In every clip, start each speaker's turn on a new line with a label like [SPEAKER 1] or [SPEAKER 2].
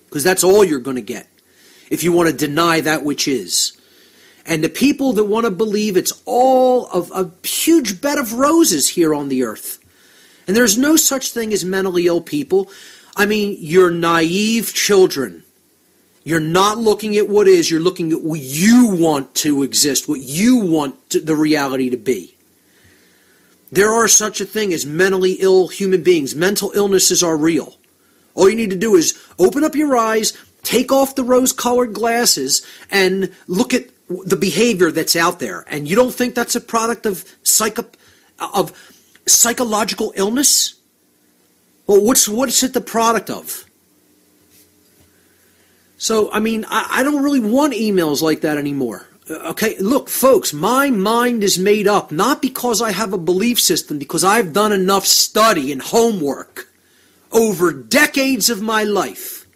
[SPEAKER 1] because that's all you're going to get if you want to deny that which is. And the people that want to believe it's all of a huge bed of roses here on the earth. And there's no such thing as mentally ill people. I mean, you're naive children. You're not looking at what is, you're looking at what you want to exist, what you want the reality to be. There are such a thing as mentally ill human beings. Mental illnesses are real. All you need to do is open up your eyes, take off the rose-colored glasses, and look at the behavior that's out there. And you don't think that's a product of psychological illness? Well, what's it the product of? So, I mean, I don't really want emails like that anymore. Okay, look, folks, my mind is made up, not because I have a belief system, because I've done enough study and homework over decades of my life.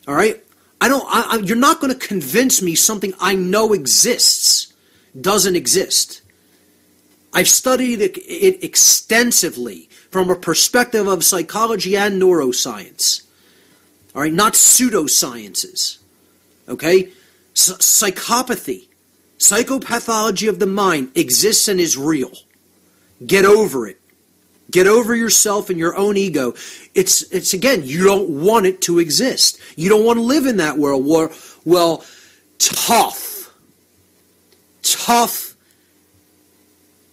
[SPEAKER 1] All right? You're not going to convince me something I know exists doesn't exist. I've studied it extensively from a perspective of psychology and neuroscience. All right, not pseudosciences. Okay? Psychopathy, psychopathology of the mind exists and is real. Get over it. Get over yourself and your own ego. It's again, you don't want it to exist. You don't want to live in that world where, well, tough.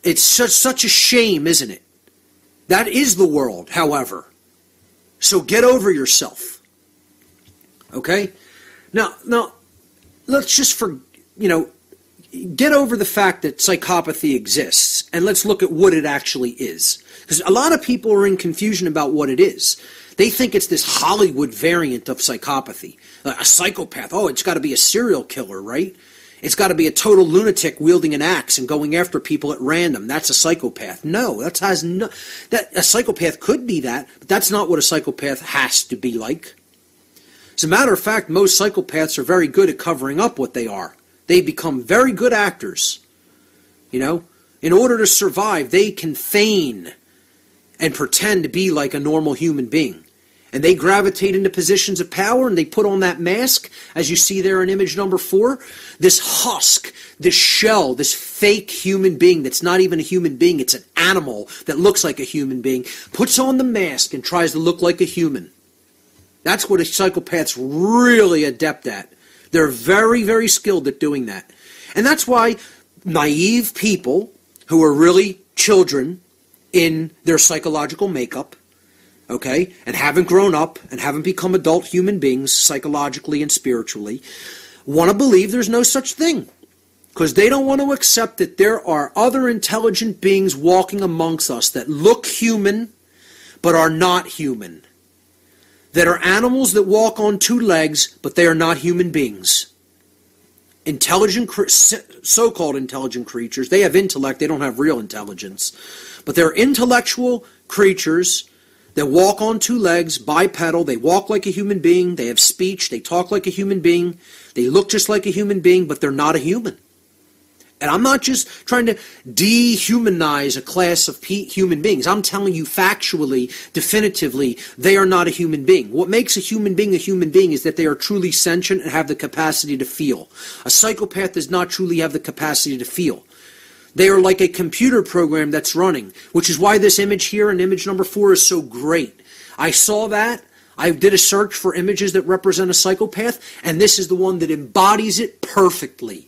[SPEAKER 1] It's such a shame, isn't it? That is the world, however. So get over yourself. Okay? Now, let's just get over the fact that psychopathy exists, and let's look at what it actually is. Because a lot of people are in confusion about what it is. They think it's this Hollywood variant of psychopathy. A psychopath, oh, it's got to be a serial killer, right? It's got to be a total lunatic wielding an axe and going after people at random. That's a psychopath. No, a psychopath could be that, but that's not what a psychopath has to be like. As a matter of fact, most psychopaths are very good at covering up what they are. They become very good actors. You know, in order to survive, they can feign and pretend to be like a normal human being. And they gravitate into positions of power and they put on that mask, as you see there in image number 4, this husk, this shell, this fake human being that's not even a human being, it's an animal that looks like a human being, puts on the mask and tries to look like a human. That's what a psychopath's really adept at. They're very, very skilled at doing that. And that's why naive people who are really children in their psychological makeup, okay, and haven't grown up and haven't become adult human beings psychologically and spiritually, want to believe there's no such thing. Because they don't want to accept that there are other intelligent beings walking amongst us that look human but are not human. That are animals that walk on 2 legs, but they are not human beings. So-called intelligent creatures, they have intellect, they don't have real intelligence. But they're intellectual creatures that walk on 2 legs, bipedal, they walk like a human being, they have speech, they talk like a human being, they look just like a human being, but they're not a human. And I'm not just trying to dehumanize a class of human beings. I'm telling you factually, definitively, they are not a human being. What makes a human being is that they are truly sentient and have the capacity to feel. A psychopath does not truly have the capacity to feel. They are like a computer program that's running, which is why this image here in image number 4 is so great. I saw that. I did a search for images that represent a psychopath, and this is the one that embodies it perfectly.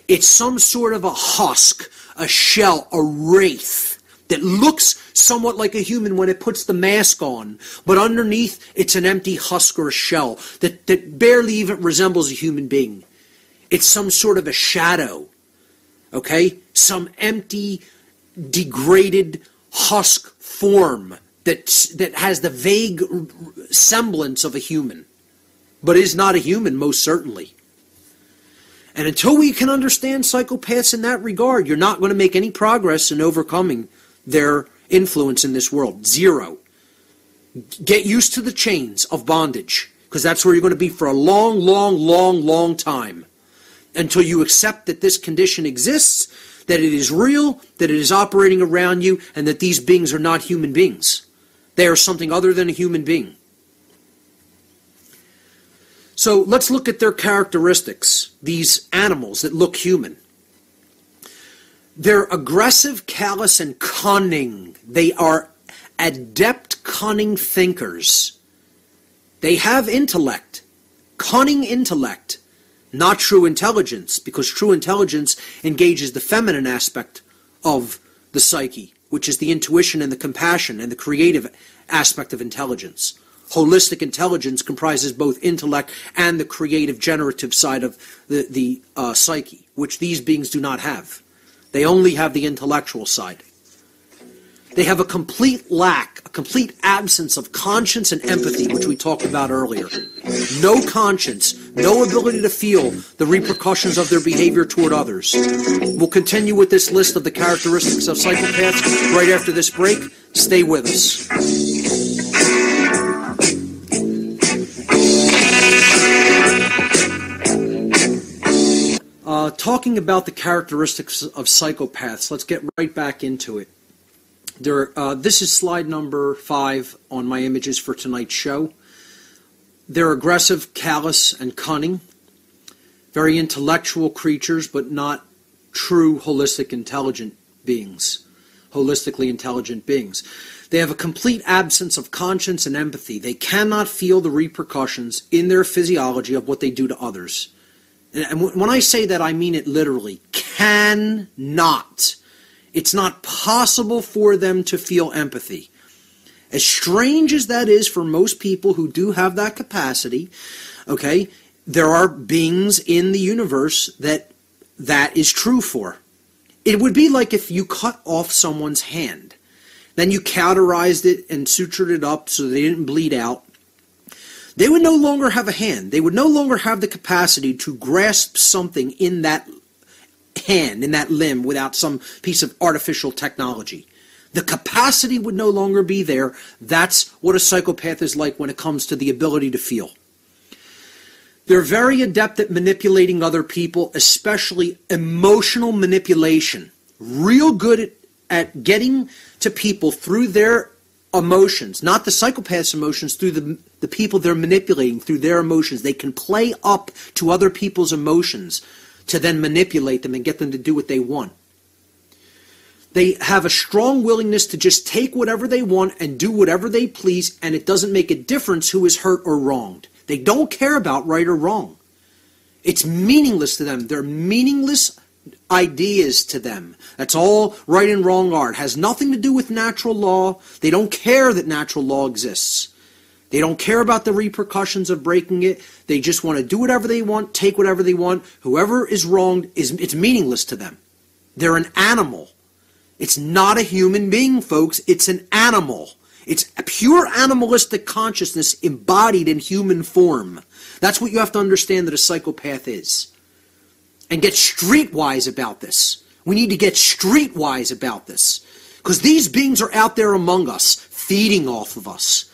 [SPEAKER 1] It's some sort of a husk, a shell, a wraith that looks somewhat like a human when it puts the mask on, but underneath it's an empty husk or a shell that barely even resembles a human being. It's some sort of a shadow, okay? Some empty, degraded husk form that has the vague semblance of a human, but is not a human, most certainly. And until we can understand psychopaths in that regard, you're not going to make any progress in overcoming their influence in this world. Zero. Get used to the chains of bondage, because that's where you're going to be for a long, long, long, long time. Until you accept that this condition exists, that it is real, that it is operating around you, and that these beings are not human beings. They are something other than a human being. So let's look at their characteristics, these animals that look human. They're aggressive, callous, and cunning. They are adept, cunning thinkers. They have intellect, cunning intellect, not true intelligence, because true intelligence engages the feminine aspect of the psyche, which is the intuition and the compassion and the creative aspect of intelligence. Holistic intelligence comprises both intellect and the creative, generative side of the psyche, which these beings do not have. They only have the intellectual side. They have a complete lack, a complete absence of conscience and empathy, which we talked about earlier. No conscience, no ability to feel the repercussions of their behavior toward others. We'll continue with this list of the characteristics of psychopaths right after this break. Stay with us. Talking about the characteristics of psychopaths, let's get right back into it. This is slide number 5 on my images for tonight's show. They're aggressive, callous, and cunning. Very intellectual creatures, but not true holistic intelligent beings. Holistically intelligent beings. They have a complete absence of conscience and empathy. They cannot feel the repercussions in their physiology of what they do to others. And when I say that, I mean it literally. Cannot. It's not possible for them to feel empathy. As strange as that is for most people who do have that capacity, okay, there are beings in the universe that is true for. It would be like if you cut off someone's hand. Then you cauterized it and sutured it up so they didn't bleed out. They would no longer have a hand. They would no longer have the capacity to grasp something in that hand, in that limb, without some piece of artificial technology. The capacity would no longer be there. That's what a psychopath is like when it comes to the ability to feel. They're very adept at manipulating other people, especially emotional manipulation. Real good at getting to people through their emotions, not the psychopath's emotions, through the people they're manipulating, through their emotions. They can play up to other people's emotions to then manipulate them and get them to do what they want. They have a strong willingness to just take whatever they want and do whatever they please, and it doesn't make a difference who is hurt or wronged. They don't care about right or wrong. It's meaningless to them. They're meaningless ideas to them. That's all right and wrong are. It has nothing to do with natural law. They don't care that natural law exists. They don't care about the repercussions of breaking it. They just want to do whatever they want, take whatever they want. Whoever is wronged, it's meaningless to them. They're an animal. It's not a human being, folks. It's an animal. It's a pure animalistic consciousness embodied in human form. That's what you have to understand that a psychopath is. And get streetwise about this. We need to get streetwise about this. Because these beings are out there among us, feeding off of us.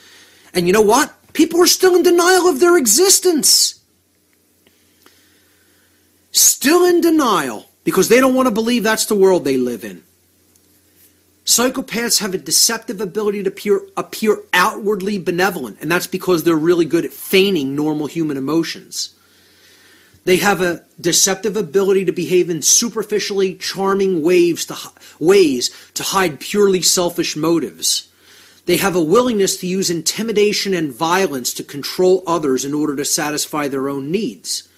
[SPEAKER 1] And you know what? People are still in denial of their existence. Still in denial, because they don't want to believe that's the world they live in. Psychopaths have a deceptive ability to appear outwardly benevolent, and that's because they're really good at feigning normal human emotions. They have a deceptive ability to behave in superficially charming ways to hide purely selfish motives. They have a willingness to use intimidation and violence to control others in order to satisfy their own needs.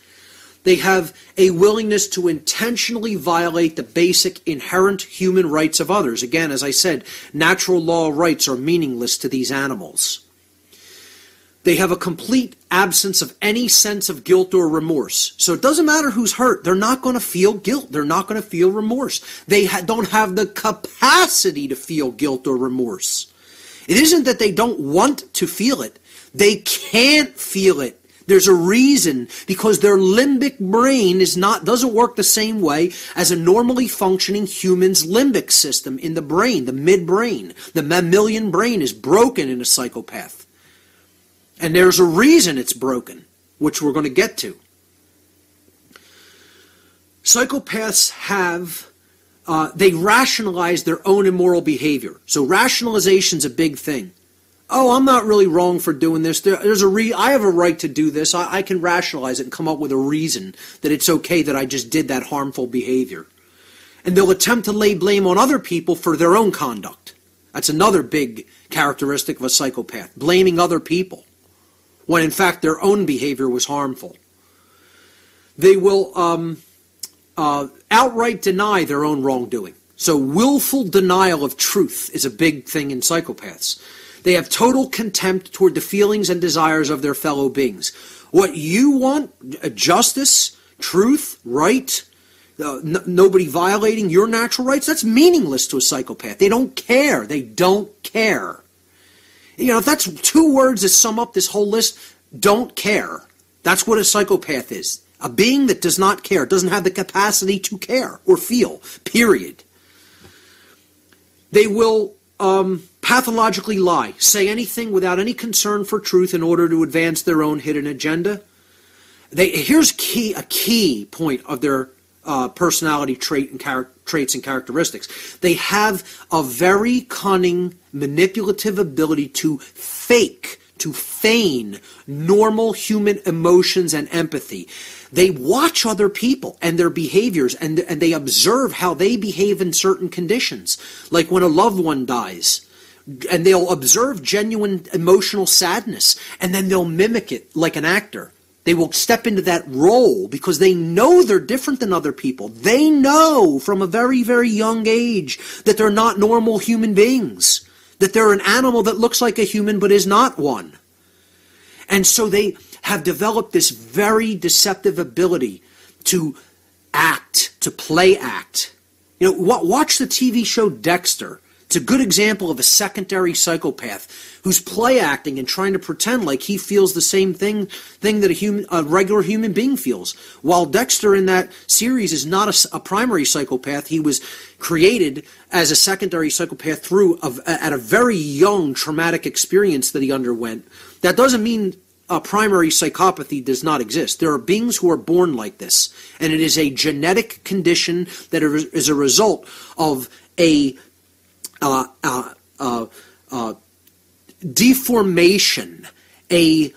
[SPEAKER 1] They have a willingness to intentionally violate the basic inherent human rights of others. Again, as I said, natural law rights are meaningless to these animals. They have a complete absence of any sense of guilt or remorse. So it doesn't matter who's hurt. They're not going to feel guilt. They're not going to feel remorse. They don't have the capacity to feel guilt or remorse. It isn't that they don't want to feel it. They can't feel it. There's a reason, because their limbic brain doesn't work the same way as a normally functioning human's limbic system in the brain, the midbrain. The mammalian brain is broken in a psychopath. And there's a reason it's broken, which we're going to get to. Psychopaths they rationalize their own immoral behavior. So rationalization's a big thing. oh, I'm not really wrong for doing this. I have a right to do this. I can rationalize it and come up with a reason that it's okay that I just did that harmful behavior. And they'll attempt to lay blame on other people for their own conduct. That's another big characteristic of a psychopath, blaming other people, when in fact their own behavior was harmful. They will outright deny their own wrongdoing. So willful denial of truth is a big thing in psychopaths. They have total contempt toward the feelings and desires of their fellow beings. What you want, justice, truth, right, nobody violating your natural rights, that's meaningless to a psychopath. They don't care. They don't care. You know, if that's two words that sum up this whole list, don't care. That's what a psychopath is. A being that does not care, doesn't have the capacity to care or feel, period. They will pathologically lie, say anything without any concern for truth in order to advance their own hidden agenda. Here's a key point of their personality traits and characteristics. They have a very cunning, manipulative ability to feign normal human emotions and empathy. They watch other people and their behaviors, and they observe how they behave in certain conditions, like when a loved one dies. And they'll observe genuine emotional sadness, and then they'll mimic it like an actor. They will step into that role because they know they're different than other people. They know from a very, very young age that they're not normal human beings, that they're an animal that looks like a human but is not one. And so they have developed this very deceptive ability to act, to play act. You know, watch the TV show Dexter. It's a good example of a secondary psychopath who's play acting and trying to pretend like he feels the same thing that a regular human being feels. While Dexter in that series is not a primary psychopath, he was created as a secondary psychopath at a very young traumatic experience that he underwent. That doesn't mean a primary psychopathy does not exist. There are beings who are born like this, and it is a genetic condition that is a result of a deformation, a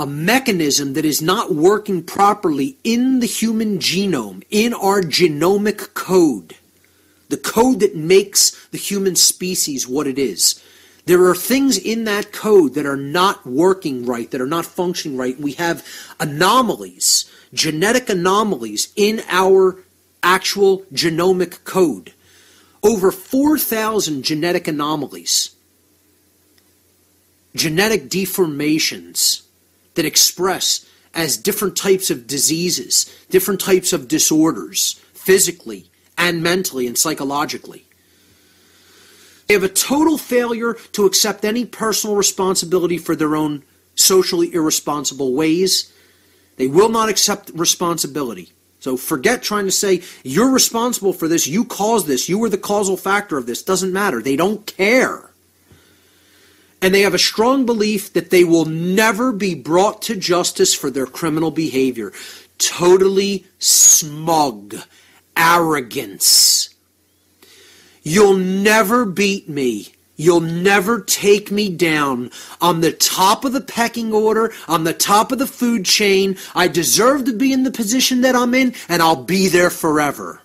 [SPEAKER 1] mechanism that is not working properly in the human genome, in our genomic code, the code that makes the human species what it is. There are things in that code that are not working right, that are not functioning right. We have anomalies, genetic anomalies in our actual genomic code. Over 4,000 genetic anomalies, genetic deformations that express as different types of diseases, different types of disorders, physically and mentally and psychologically. They have a total failure to accept any personal responsibility for their own socially irresponsible ways. They will not accept responsibility. So forget trying to say, you're responsible for this, you caused this, you were the causal factor of this. Doesn't matter. They don't care. And they have a strong belief that they will never be brought to justice for their criminal behavior. Totally smug. Arrogance. You'll never beat me. You'll never take me down. I'm the top of the pecking order. I'm the top of the food chain. I deserve to be in the position that I'm in, and I'll be there forever.